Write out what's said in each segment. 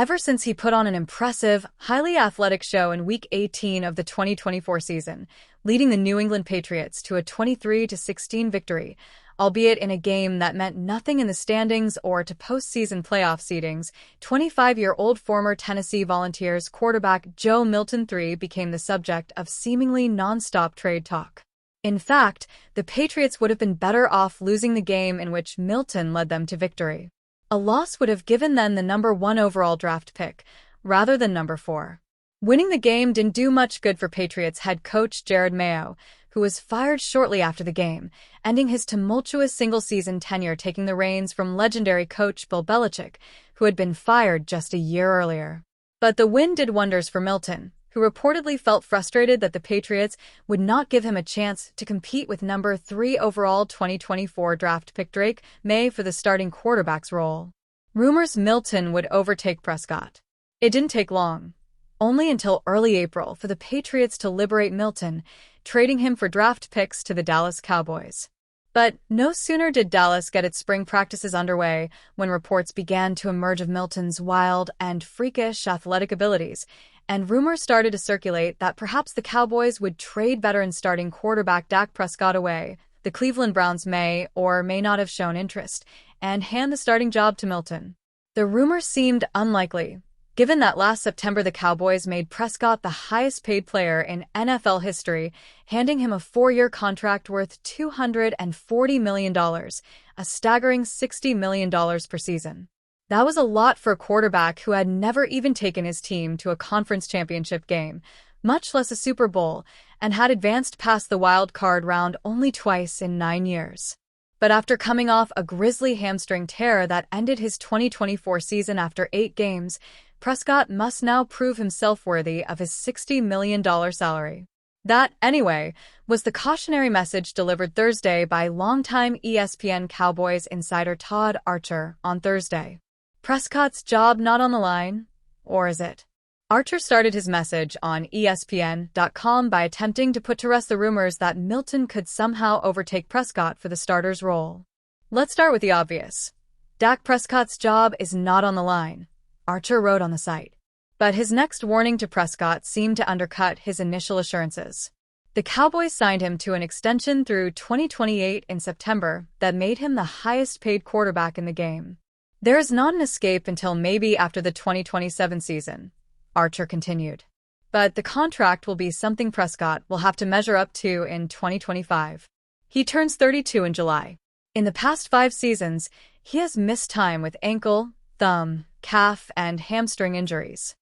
ever since he put on an impressive, highly athletic show in Week 18 of the 2024 season, leading the New England Patriots to a 23-16 victory, albeit in a game that meant nothing in the standings or to postseason playoff seedings. 25-year-old former Tennessee Volunteers quarterback Joe Milton III became the subject of seemingly nonstop trade talk. In fact, the Patriots would have been better off losing the game in which Milton led them to victory. A loss would have given them the number 1 overall draft pick, rather than number 4. Winning the game didn't do much good for Patriots head coach Jerod Mayo, who was fired shortly after the game, ending his tumultuous single-season tenure taking the reins from legendary coach Bill Belichick, who had been fired just a year earlier. But the win did wonders for Milton, who reportedly felt frustrated that the Patriots would not give him a chance to compete with number 3 overall 2024 draft pick Drake May for the starting quarterback's role. Rumors Milton would overtake Prescott. It didn't take long, only until early April, for the Patriots to liberate Milton, trading him for draft picks to the Dallas Cowboys. But no sooner did Dallas get its spring practices underway when reports began to emerge of Milton's wild and freakish athletic abilities, and rumors started to circulate that perhaps the Cowboys would trade veteran starting quarterback Dak Prescott away. The Cleveland Browns may or may not have shown interest and hand the starting job to Milton. The rumor seemed unlikely, given that last September the Cowboys made Prescott the highest-paid player in NFL history, handing him a 4-year contract worth $240 million, a staggering $60 million per season. That was a lot for a quarterback who had never even taken his team to a conference championship game, much less a Super Bowl, and had advanced past the wild card round only twice in 9 years. But after coming off a grisly hamstring tear that ended his 2024 season after 8 games, Prescott must now prove himself worthy of his $60 million salary. That, anyway, was the cautionary message delivered Thursday by longtime ESPN Cowboys insider Todd Archer on Thursday. Prescott's job not on the line, or is it? Archer started his message on ESPN.com by attempting to put to rest the rumors that Milton could somehow overtake Prescott for the starter's role. Let's start with the obvious. Dak Prescott's job is not on the line, Archer wrote on the site. But his next warning to Prescott seemed to undercut his initial assurances. The Cowboys signed him to an extension through 2028 in September that made him the highest-paid quarterback in the game. There is not an escape until maybe after the 2027 season, Archer continued. But the contract will be something Prescott will have to measure up to in 2025. He turns 32 in July. In the past 5 seasons, he has missed time with ankle, thumb, calf, and hamstring injuries.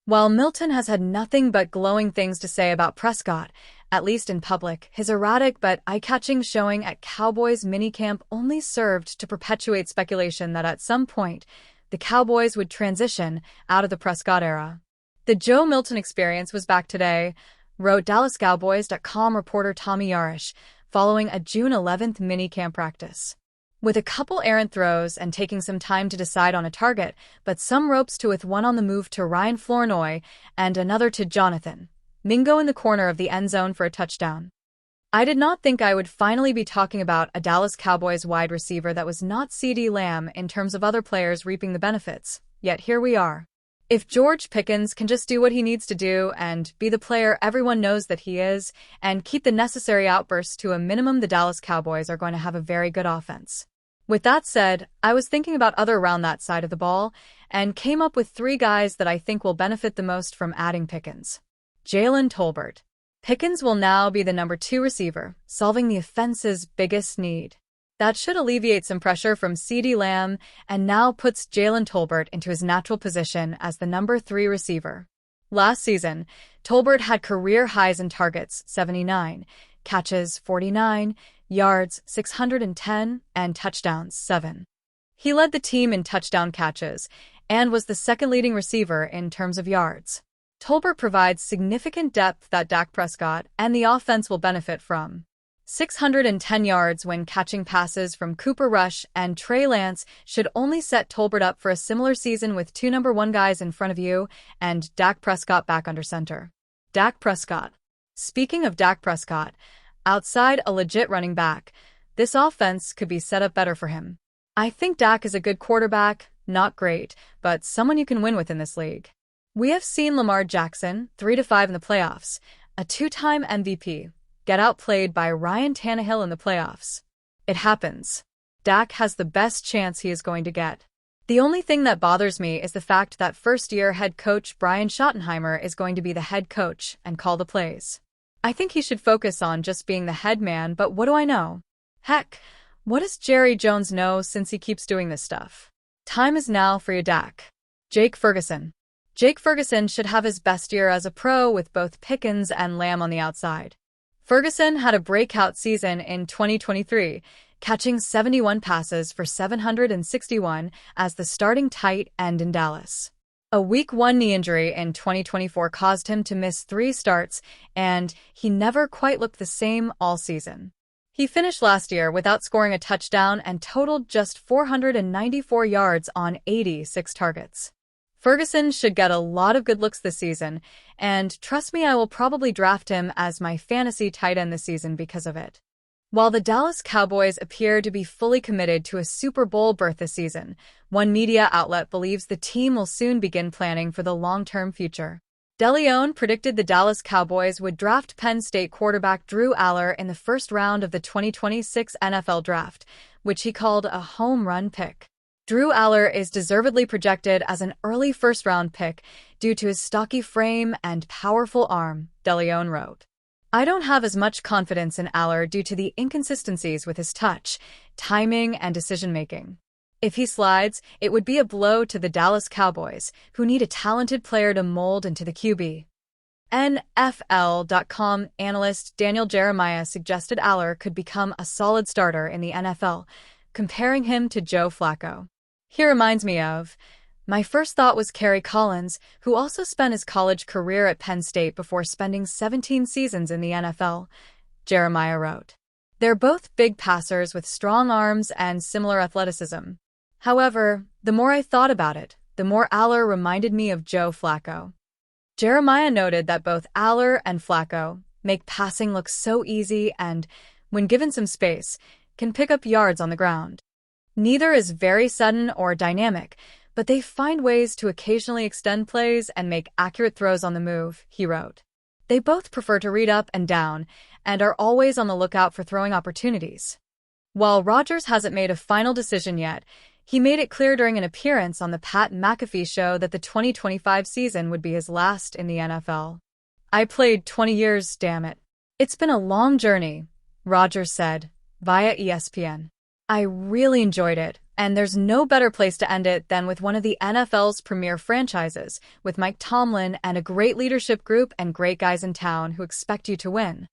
While Milton has had nothing but glowing things to say about Prescott, at least in public, his erratic but eye-catching showing at Cowboys minicamp only served to perpetuate speculation that at some point, the Cowboys would transition out of the Prescott era. The Joe Milton experience was back today, wrote DallasCowboys.com reporter Tommy Yarish, following a June 11th minicamp practice. With a couple errant throws and taking some time to decide on a target, but some ropes with one on the move to Ryan Flournoy and another to Jonathan Mingo in the corner of the end zone for a touchdown. I did not think I would finally be talking about a Dallas Cowboys wide receiver that was not CeeDee Lamb in terms of other players reaping the benefits, yet here we are. If George Pickens can just do what he needs to do and be the player everyone knows that he is, and keep the necessary outbursts to a minimum, the Dallas Cowboys are going to have a very good offense. With that said, I was thinking about other around that side of the ball, and came up with 3 guys that I think will benefit the most from adding Pickens. Jalen Tolbert. Pickens will now be the number 2 receiver, solving the offense's biggest need. That should alleviate some pressure from CeeDee Lamb and now puts Jalen Tolbert into his natural position as the number 3 receiver. Last season, Tolbert had career highs in targets 79, catches 49, yards 610, and touchdowns 7. He led the team in touchdown catches and was the second leading receiver in terms of yards. Tolbert provides significant depth that Dak Prescott and the offense will benefit from. 610 yards when catching passes from Cooper Rush and Trey Lance should only set Tolbert up for a similar season with 2 number 1 guys in front of you and Dak Prescott back under center. Dak Prescott. Speaking of Dak Prescott, outside a legit running back, this offense could be set up better for him. I think Dak is a good quarterback, not great, but someone you can win with in this league. We have seen Lamar Jackson, 3-5 in the playoffs, a two-time MVP, get outplayed by Ryan Tannehill in the playoffs. It happens. Dak has the best chance he is going to get. The only thing that bothers me is the fact that first-year head coach Brian Schottenheimer is going to be the head coach and call the plays. I think he should focus on just being the head man, but what do I know? Heck, what does Jerry Jones know since he keeps doing this stuff? Time is now for your Dak. Jake Ferguson. Jake Ferguson should have his best year as a pro with both Pickens and Lamb on the outside. Ferguson had a breakout season in 2023, catching 71 passes for 761 as the starting tight end in Dallas. A Week 1 knee injury in 2024 caused him to miss 3 starts, and he never quite looked the same all season. He finished last year without scoring a touchdown and totaled just 494 yards on 86 targets. Ferguson should get a lot of good looks this season, and trust me, I will probably draft him as my fantasy tight end this season because of it. While the Dallas Cowboys appear to be fully committed to a Super Bowl berth this season, one media outlet believes the team will soon begin planning for the long-term future. DeLeon predicted the Dallas Cowboys would draft Penn State quarterback Drew ALLAR in the first round of the 2026 NFL Draft, which he called a home run pick. Drew ALLAR is deservedly projected as an early first-round pick due to his stocky frame and powerful arm, DeLeon wrote. I don't have as much confidence in ALLAR due to the inconsistencies with his touch, timing, and decision-making. If he slides, it would be a blow to the Dallas Cowboys, who need a talented player to mold into the QB. NFL.com analyst Daniel Jeremiah suggested ALLAR could become a solid starter in the NFL, comparing him to Joe Flacco. He reminds me of, my first thought was Kerry Collins, who also spent his college career at Penn State before spending 17 seasons in the NFL, Jeremiah wrote. They're both big passers with strong arms and similar athleticism. However, the more I thought about it, the more ALLAR reminded me of Joe Flacco. Jeremiah noted that both ALLAR and Flacco make passing look so easy and, when given some space, can pick up yards on the ground. Neither is very sudden or dynamic, but they find ways to occasionally extend plays and make accurate throws on the move, he wrote. They both prefer to read up and down and are always on the lookout for throwing opportunities. While Rodgers hasn't made a final decision yet, he made it clear during an appearance on the Pat McAfee show that the 2025 season would be his last in the NFL. I played 20 years, damn it. It's been a long journey, Rodgers said, via ESPN. I really enjoyed it, and there's no better place to end it than with one of the NFL's premier franchises, with Mike Tomlin and a great leadership group and great guys in town who expect you to win.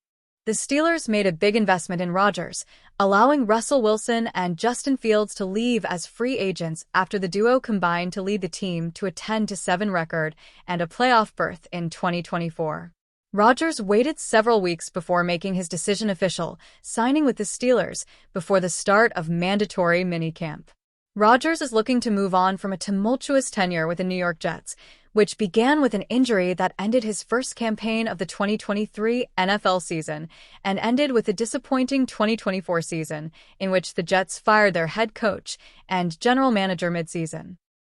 The Steelers made a big investment in Rodgers, allowing Russell Wilson and Justin Fields to leave as free agents after the duo combined to lead the team to a 10-7 record and a playoff berth in 2024. Rodgers waited several weeks before making his decision official, signing with the Steelers before the start of mandatory minicamp. Rodgers is looking to move on from a tumultuous tenure with the New York Jets, which began with an injury that ended his first campaign of the 2023 NFL season and ended with a disappointing 2024 season in which the Jets fired their head coach and general manager midseason.